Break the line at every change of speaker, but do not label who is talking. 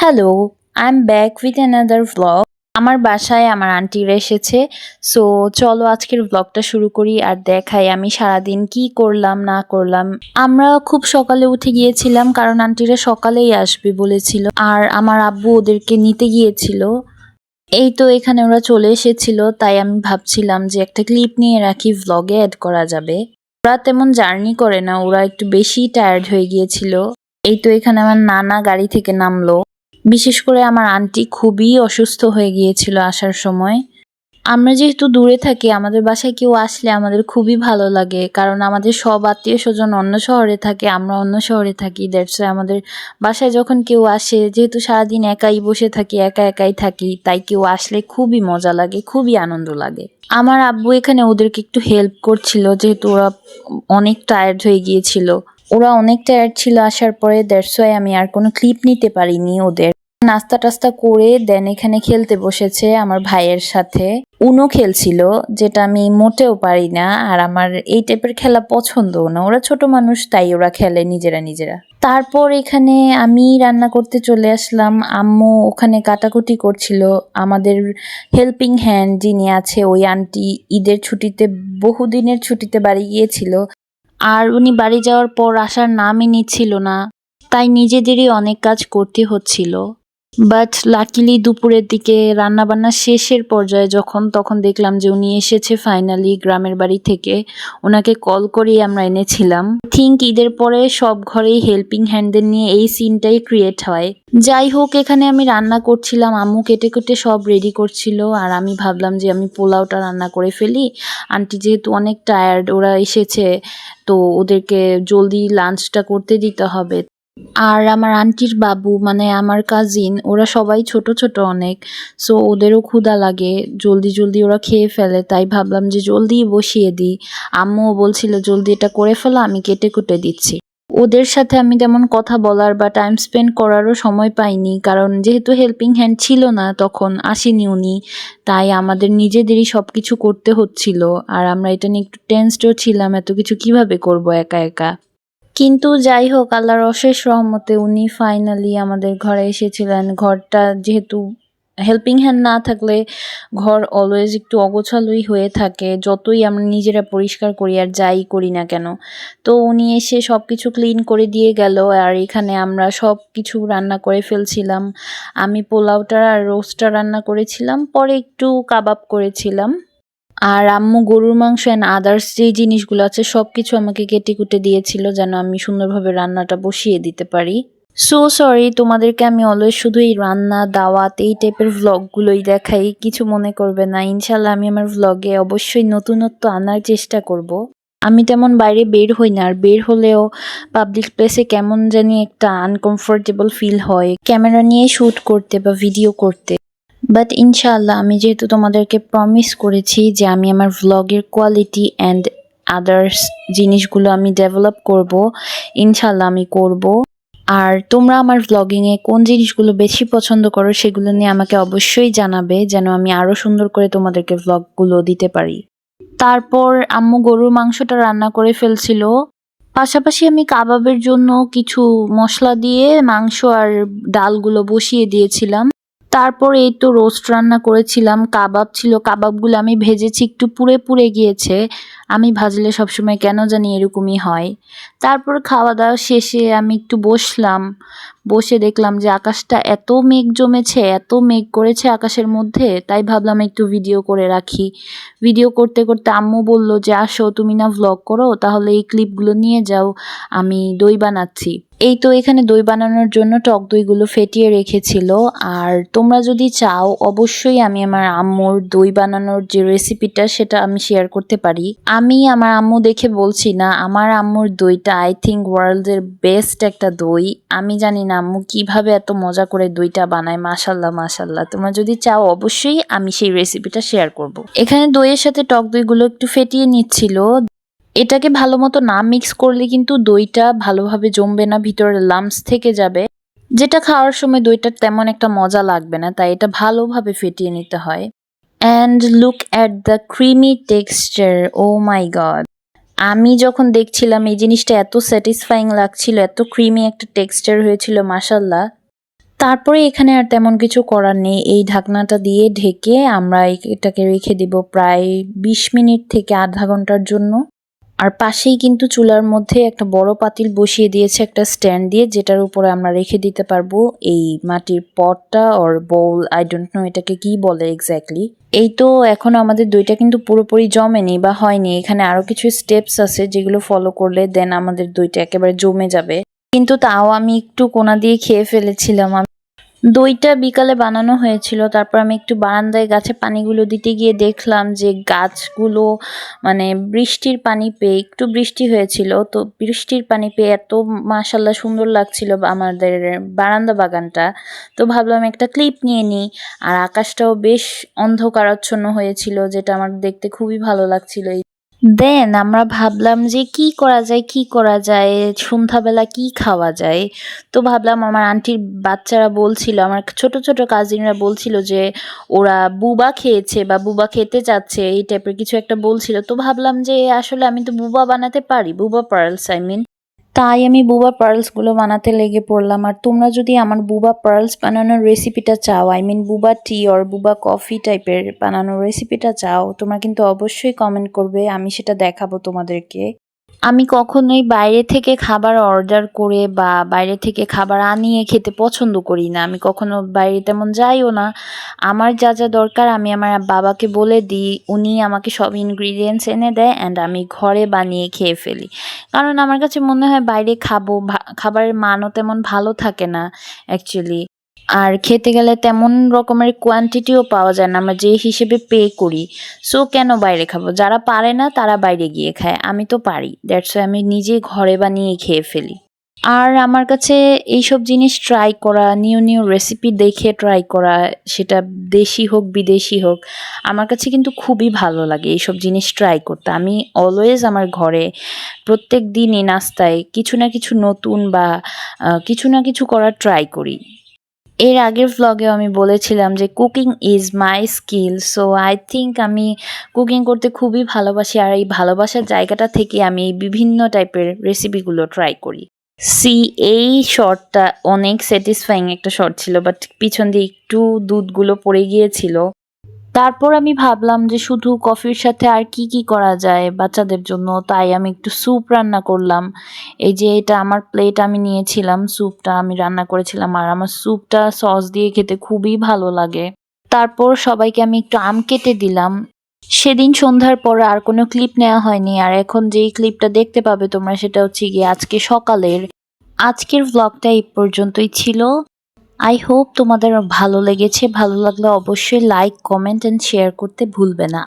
Hello, I am back with another vlog. আমার বাসায় আমার আন্টিরা এসেছে। সো চলো আজকের ভ্লগটা শুরু করি আর দেখাই আমি সারাদিন কি করলাম না করলাম। আমরা খুব সকালে উঠে গিয়েছিলাম কারণ আন্টিরা সকালেই আসবে বলেছিল আর আমার আব্বু ওদেরকে নিতে গিয়েছিল। এই তো এখানে ওরা চলে এসেছিল, তাই আমি ভাবছিলাম যে একটা ক্লিপ নিয়ে রাখি, ভ্লগে অ্যাড করা যাবে। ওরা তেমন জার্নি করে না, ওরা একটু বেশি টায়ার্ড হয়ে গিয়েছিল। এই তো এখানে আমার নানা গাড়ি থেকে নামলো। বিশেষ করে আমার আন্টি খুবই অসুস্থ হয়ে গিয়েছিল আসার সময়। আমরা যেহেতু দূরে থাকি, আমাদের বাসায় কেউ আসলে আমাদের খুবই ভালো লাগে, কারণ আমাদের সব আত্মীয় স্বজন অন্য শহরে থাকে, আমরা অন্য শহরে থাকি। দ্যাটস ওয়াই আমাদের বাসায় যখন কেউ আসে, যেহেতু সারাদিন একাই বসে থাকি, একা একাই থাকি, তাই কেউ আসলে খুবই মজা লাগে, খুবই আনন্দ লাগে। আমার আব্বু এখানে ওদেরকে একটু হেল্প করছিল, যেহেতু ওরা অনেক টায়ার্ড হয়ে গিয়েছিল। ওরা অনেক টায়ার্ড ছিল আসার পরে, দ্যাটস ওয়াই আমি আর কোনো ক্লিপ নিতে পারিনি ওদের। নাস্তা টাস্তা করে দেন এখানে খেলতে বসেছে আমার ভাইয়ের সাথে। উনো খেলছিল, যেটা আমি মোটেও পারি না, আর আমার এই টাইপের খেলা পছন্দও না। ওরা ছোট মানুষ, তাই ওরা খেলে নিজেরা নিজেরা। তারপর এখানে আমি রান্না করতে চলে আসলাম। আম্মু ওখানে কাটাকুটি করছিল। আমাদের হেল্পিং হ্যান্ড যিনি আছে, ওই আন্টি ঈদের ছুটিতে, বহুদিনের ছুটিতে বাড়ি গিয়েছিল, আর উনি বাড়ি যাওয়ার পর আসার নামই নিচ্ছিল না, তাই নিজেদেরই অনেক কাজ করতে হচ্ছিল। বাট লাকিলি দুপুরের দিকে রান্নাবান্না শেষের পর্যায়ে তখন দেখলাম যে উনি এসেছে ফাইনালি গ্রামের বাড়ি থেকে। ওনাকে কল করেই আমরা এনেছিলাম। থিঙ্ক ঈদের পরে সব ঘরেই হেল্পিং হ্যান্ডদের নিয়ে এই সিনটাই ক্রিয়েট হয়। যাই হোক, এখানে আমি রান্না করছিলাম, আম্মু কেটে কেটে সব রেডি করছিল, আর আমি ভাবলাম যে আমি পোলাওটা রান্না করে ফেলি। আন্টি যেহেতু অনেক টায়ার্ড, ওরা এসেছে, তো ওদেরকে জলদি লাঞ্চটা করতে দিতে হবে। আর আমার আন্টির বাবু মানে আমার কাজিন, ওরা সবাই ছোট ছোট অনেক। সো ওদেরও ক্ষুধা লাগে, জলদি জলদি ওরা খেয়ে ফেলে, তাই ভাবলাম যে জলদি বসিয়ে দিই। আম্মুও বলছিল জলদি এটা করে ফেলো, আমি কেটে কুটে দিচ্ছি। ওদের সাথে আমি তেমন কথা বলার বা টাইম স্পেন্ড করারও সময় পাইনি, কারণ যেহেতু হেল্পিং হ্যান্ড ছিল না, তখন আসেনি উনি, তাই আমাদের নিজেদেরই সব কিছু করতে হচ্ছিল। আর আমরা এটা নিয়ে একটু টেনসডও ছিলাম, এত কিছু কিভাবে করব একা একা। কিন্তু যাই হোক, আল্লাহর অশেষ রহমতে উনি ফাইনালি আমাদের ঘরে এসেছিলেন। ঘরটা যেহেতু হেল্পিং হ্যান্ড না থাকলে ঘর অলওয়েজ একটু অগোছালোই হয়ে থাকে, যতই আমরা নিজেরা পরিষ্কার করি আর যাই করি না কেন। তো উনি এসে সব কিছু ক্লিন করে দিয়ে গেল, আর এখানে আমরা সব কিছু রান্না করে ফেলছিলাম। আমি পোলাওটা আর রোস্টটা রান্না করেছিলাম, পরে একটু কাবাব করেছিলাম। আর আম্মু গরুর মাংস অ্যান্ড আদার্স যেই জিনিসগুলো আছে সবকিছু আমাকে কেটে কুটে দিয়েছিল, যেন আমি সুন্দরভাবে রান্নাটা বসিয়ে দিতে পারি। সো সরি, তোমাদেরকে আমি অলওয়েজ শুধু এই রান্না, দাওয়াত, এই টাইপের ভ্লগগুলোই দেখাই, কিছু মনে করবে না। ইনশাল্লাহ আমি আমার ভ্লগে অবশ্যই নতুনত্ব আনার চেষ্টা করব। আমি তেমন বাইরে বের হই না, আর বের হলেও পাবলিক প্লেসে কেমন জানি একটা আনকমফোর্টেবল ফিল হয় ক্যামেরা নিয়ে শ্যুট করতে বা ভিডিও করতে। বাট ইনশাআল্লাহ আমি যেহেতু তোমাদেরকে প্রমিস করেছি যে আমি আমার ভ্লগের কোয়ালিটি অ্যান্ড আদার্স জিনিসগুলো আমি ডেভেলপ করব, ইনশাআল্লাহ আমি করব। আর তোমরা আমার ভ্লগিংয়ে কোন জিনিসগুলো বেশি পছন্দ করো সেগুলো নিয়ে আমাকে অবশ্যই জানাবে, যেন আমি আরও সুন্দর করে তোমাদেরকে ভ্লগগুলো দিতে পারি। তারপর আম্মু গরুর মাংসটা রান্না করে ফেলছিল, পাশাপাশি আমি কাবাবের জন্য কিছু মশলা দিয়ে মাংস আর ডালগুলো বসিয়ে দিয়েছিলাম। তারপর এই তো রোস্ট রান্না করেছিলাম, কাবাব ছিল, কাবাবগুলো আমি ভেজেছি, একটু পুড়ে পুড়ে গিয়েছে। আমি ভাজলে সবসময় কেন জানি এরকমই হয়। তারপর খাওয়া দাওয়া শেষে আমি একটু বসলাম, বসে দেখলাম যে আকাশটা এত মেঘ জমেছে, এত মেঘ করেছে আকাশের মধ্যে, তাই ভাবলাম একটু ভিডিও করে রাখি। ভিডিও করতে করতে আম্মু বলল যে আসো তুমি না ভ্লগ করো, তাহলে এই ক্লিপগুলো নিয়ে যাও, আমি দই বানাচ্ছি। এই তো এখানে দই বানানোর জন্য টক দইগুলো ফেটিয়ে রেখেছিল। আর তোমরা যদি চাও অবশ্যই আমি আমার আম্মুর দই বানানোর যে রেসিপিটা সেটা আমি শেয়ার করতে পারি। আমি আমার আম্মু দেখে বলছি না, আমার আম্মুর দইটা আই থিঙ্ক ওয়ার্ল্ডের বেস্ট একটা দই। আমি জানি না আম্মু কিভাবে এত মজা করে দইটা বানায়, মাশাল্লাহ মাশাল্লাহ। তোমরা যদি চাও অবশ্যই আমি সেই রেসিপিটা শেয়ার করব। এখানে দইয়ের সাথে টক দইগুলো একটু ফেটিয়ে নিচ্ছিল। এটাকে ভালো মতো না মিক্স করলে কিন্তু দইটা ভালোভাবে জমবে না, ভিতরে লাম্পস থেকে যাবে, যেটা খাওয়ার সময় দইটার তেমন একটা মজা লাগবে না, তাই এটা ভালোভাবে ফেটিয়ে নিতে হয়। And look at the creamy texture, oh my God. আমি যখন দেখছিলাম এই জিনিসটা এত স্যাটিসফাইং লাগছিল, এত ক্রিমি একটা টেক্সচার হয়েছিল, মাশাল্লাহ। তারপরে এখানে আর তেমন কিছু করার নেই, এই ঢাকনাটা দিয়ে ঢেকে আমরা এটাকে রেখে দিব প্রায় 20 মিনিট থেকে আধা ঘন্টার জন্য। আর পাশেই কিন্তু চুলার মধ্যে একটা বড় পাতিল বসিয়ে দিয়েছে একটা স্ট্যান্ড দিয়ে, যেটার উপরে আমরা রেখে দিতে পারবো এই মাটির পটটা or bowl, I don't know এটাকে কি বলে এক্স্যাক্টলি। এই তো এখন আমাদের দইটা কিন্তু পুরোপুরি জমেনি বা হয়নি, এখানে আরো কিছু স্টেপস আছে যেগুলো ফলো করলে দেন আমাদের দইটা একেবারে জমে যাবে। কিন্তু তাও আমি একটু কোনা দিয়ে খেয়ে ফেলেছিলাম। দইটা বিকালে বানানো হয়েছিল, তারপর আমি একটু বারান্দায় গাছে পানিগুলো দিতে গিয়ে দেখলাম যে গাছগুলো মানে বৃষ্টির পানি পেয়ে, একটু বৃষ্টি হয়েছিল তো বৃষ্টির পানি পেয়ে এত মাশাল্লাহ সুন্দর লাগছিল আমাদের বারান্দা বাগানটা। তো ভাবলাম একটা ক্লিপ নিয়ে নিই। আর আকাশটাও বেশ অন্ধকারাচ্ছন্ন হয়েছিল, যেটা আমার দেখতে খুবই ভালো লাগছিল। দেন আমরা ভাবলাম যে কি করা যায়, কি করা যায়, সন্ধ্যাবেলা কি খাওয়া যায়। তো ভাবলাম আমার আন্টির বাচ্চারা বলছিল, আমার ছোট ছোট কাজিনরা বলছিল যে ওরা বুবা খেয়েছে বা বুবা খেতে চাচ্ছে, এই টাইপের কিছু একটা বলছিল। তো ভাবলাম যে আসলে আমি তো বুবা বানাতে পারি, বুবা পার্লস আই মিন। তাই আমি বুবা পার্লসগুলো বানাতে লেগে পড়লাম। আর তোমরা যদি আমার বুবা পার্লস বানানোর রেসিপিটা চাও, আই মিন বুবা টি অর বুবা কফি টাইপের বানানোর রেসিপিটা চাও, তোমরা কিন্তু অবশ্যই কমেন্ট করবে, আমি সেটা দেখাবো তোমাদেরকে। আমি কখনোই বাইরে থেকে খাবার অর্ডার করে বা বাইরে থেকে খাবার আনিয়ে খেতে পছন্দ করি না। আমি কখনো বাইরে তেমন যাইও না। আমার যা যা দরকার আমি আমার বাবাকে বলে দিই, উনি আমাকে সব ইনগ্রিডিয়েন্টস এনে দেয় অ্যান্ড আমি ঘরে বানিয়ে খেয়ে ফেলি। কারণ আমার কাছে মনে হয় বাইরে খাবারের মানও তেমন ভালো থাকে না অ্যাকচুয়ালি। আর খেতে গেলে তেমন রকমের কোয়ান্টিটিও পাওয়া যায় না আমরা যে হিসেবে পে করি। সো কেন বাইরে খাবো? যারা পারে না তারা বাইরে গিয়ে খায়, আমি তো পারি, দ্যাটস ওয়াই আমি নিজে ঘরে বানিয়ে খেয়ে ফেলি। আর আমার কাছে এইসব জিনিস ট্রাই করা, নিউ নিউ রেসিপি দেখে ট্রাই করা, সেটা দেশি হোক বিদেশি হোক, আমার কাছে কিন্তু খুবই ভালো লাগে এইসব জিনিস ট্রাই করতে। আমি অলওয়েজ আমার ঘরে প্রত্যেক দিনই নাস্তায় কিছু না কিছু নতুন বা কিছু না কিছু করার ট্রাই করি। এর আগের ভ্লগেও আমি বলেছিলাম যে cooking is my skill, so I think আমি কুকিং করতে খুবই ভালোবাসি। আর এই ভালোবাসার জায়গাটা থেকে আমি এই বিভিন্ন টাইপের রেসিপিগুলো ট্রাই করি। সি, এই শর্টটা অনেক স্যাটিসফাইং একটা শর্ট ছিল, বাট পিছন দিয়ে একটু দুধগুলো পড়ে গিয়েছিল। তারপর আমি ভাবলাম যে শুধু কফির সাথে আর কি কি করা যায় বাচ্চাদের জন্য, তাই আমি একটু স্যুপ রান্না করলাম। এই যে এটা আমার প্লেট আমি নিয়েছিলাম, স্যুপটা আমি রান্না করেছিলাম আর আমার স্যুপটা সস দিয়ে খেতে খুবই ভালো লাগে। তারপর সবাইকে আমি একটু আম কেটে দিলাম। সেদিন সন্ধ্যার পর আর কোনো ক্লিপ নেওয়া হয়নি, আর এখন যেই ক্লিপটা দেখতে পাবে তোমরা সেটা হচ্ছে গিয়ে আজকে সকালের। আজকের ভ্লগটা এই পর্যন্তই ছিল। আই হোপ তোমাদের ভালো লেগেছে। ভালো লাগলে অবশ্যই লাইক, কমেন্ট অ্যান্ড শেয়ার করতে ভুলবে না।